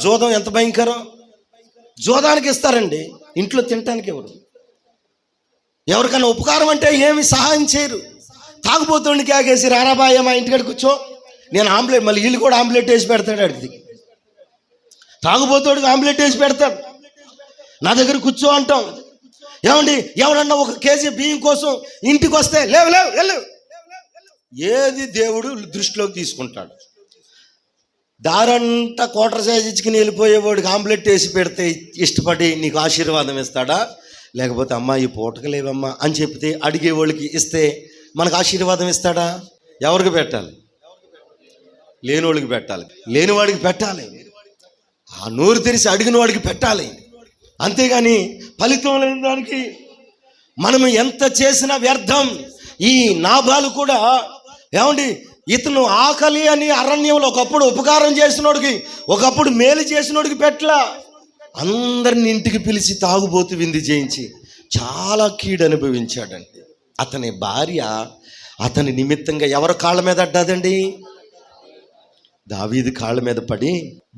జోదం ఎంత భయంకరం. జోదానికి ఇస్తారండి, ఇంట్లో తినటానికి ఎవరు? ఎవరికైనా ఉపకారం అంటే ఏమి సహాయం చేయరు. తాగుబోతుండికి ఆగేసి రారాబాయ మా ఇంటికాడ కూర్చో, నేను ఆమ్లెట్, మళ్ళీ వీళ్ళు కూడా ఆమ్లెట్ వేసి పెడతాడు. అడిగి తాగుబోతోడికి ఆమ్లెట్ వేసి పెడతాడు, నా దగ్గర కూర్చో అంటాం. ఏమండి ఎవరన్నా 1 కేజీ బియ్యం కోసం ఇంటికి వస్తే లేవు లేవు వెళ్ళు, ఏది దేవుడు దృష్టిలోకి తీసుకుంటాడు? దారంతా క్వార్టర్ సైజ్ ఇచ్చుకుని వెళ్ళిపోయేవాడికి ఆమ్లెట్ వేసి పెడితే ఇష్టపడి నీకు ఆశీర్వాదం ఇస్తాడా? లేకపోతే అమ్మా ఈ పూటకు లేవమ్మా అని చెప్తే అడిగేవాళ్ళకి ఇస్తే మనకు ఆశీర్వాదం ఇస్తాడా? ఎవరికి పెట్టాలి? లేనివాడికి పెట్టాలి, లేనివాడికి పెట్టాలి, ఆ నోరు తెరిచి అడిగిన వాడికి పెట్టాలి. అంతేగాని ఫలితం లేని దానికి మనము ఎంత చేసినా వ్యర్థం. ఈ నాబాలు కూడా ఏమండి, ఇతను ఆకలి అని అరణ్యంలో ఒకప్పుడు ఉపకారం చేసినోడికి, ఒకప్పుడు మేలు చేసినోడికి పెట్టలా, అందరిని ఇంటికి పిలిచి తాగుబోతు విందు చేయించి చాలా కీడు అనుభవించాడండి. అతని భార్య అతని నిమిత్తంగా ఎవరి కాళ్ళ మీద అడ్డాదండి? దావీదు కాళ్ళ మీద పడి,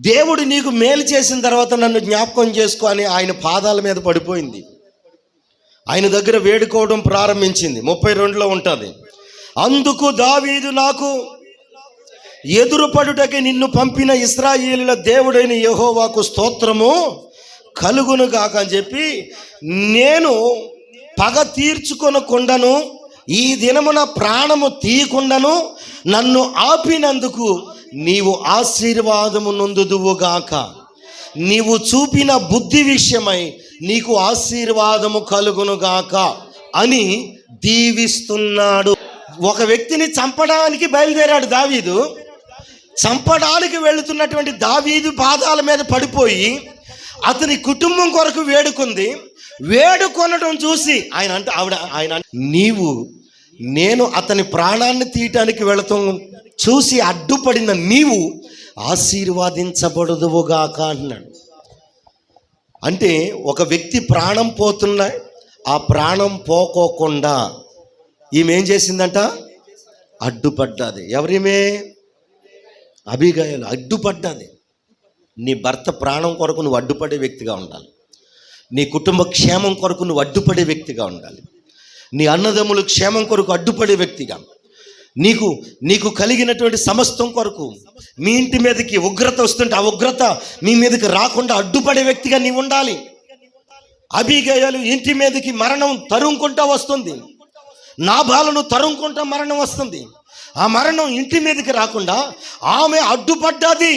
దేవుడు నీకు మేలు చేసిన తర్వాత నన్ను జ్ఞాపకం చేసుకో అని ఆయన పాదాల మీద పడిపోయింది. ఆయన దగ్గర వేడుకోవడం ప్రారంభించింది. 32లో ఉంటుంది. అందుకు దావీదు, నాకు ఎదురుపడుటకి నిన్ను పంపిన ఇశ్రాయేలుల దేవుడైన యెహోవాకు స్తోత్రము కలుగును గాక అని చెప్పి, నేను పగ తీర్చుకొనకుండాను ఈ దినమున ప్రాణము తీయకుండాను నన్ను ఆపినందుకు నీవు ఆశీర్వాదము నొందుదువుగాక. నీవు చూపిన బుద్ధి విషయమై నీకు ఆశీర్వాదము కలుగునుగాక అని దీవిస్తున్నాడు. ఒక వ్యక్తిని చంపడానికి బయలుదేరాడు దావీదు. చంపడానికి వెళుతున్నటువంటి దావీదు పాదాల మీద పడిపోయి అతని కుటుంబం కొరకు వేడుకుంది. వేడుకొనడం చూసి ఆయన నేను అతని ప్రాణాన్ని తీయటానికి వెళతాం చూసి అడ్డుపడిన నీవు ఆశీర్వాదించబడదువుగాక అన్నాడు. అంటే ఒక వ్యక్తి ప్రాణం పోతున్నా ఆ ప్రాణం పోకోకుండా ఈమె ఏం చేసిందంట? అడ్డుపడ్డాది. ఎవరిమే? అబీగయలు అడ్డుపడ్డాది. నీ భర్త ప్రాణం కొరకు నువ్వు అడ్డుపడే వ్యక్తిగా ఉండాలి. నీ కుటుంబ క్షేమం కొరకు నువ్వు అడ్డుపడే వ్యక్తిగా ఉండాలి. నీ అన్నదమ్ముల క్షేమం కొరకు అడ్డుపడే వ్యక్తిగా, నీకు కలిగినటువంటి సమస్తం కొరకు మీ ఇంటి మీదకి ఉగ్రత వస్తుంటే ఆ ఉగ్రత మీ మీదకి రాకుండా అడ్డుపడే వ్యక్తిగా నీవు ఉండాలి. అబీగయలు ఇంటి మీదకి మరణం తరుముకుంటా వస్తుంది, నాబాలును తరుముకుంటా మరణం వస్తుంది. ఆ మరణం ఇంటి మీదకి రాకుండా ఆమె అడ్డుపడ్డాది.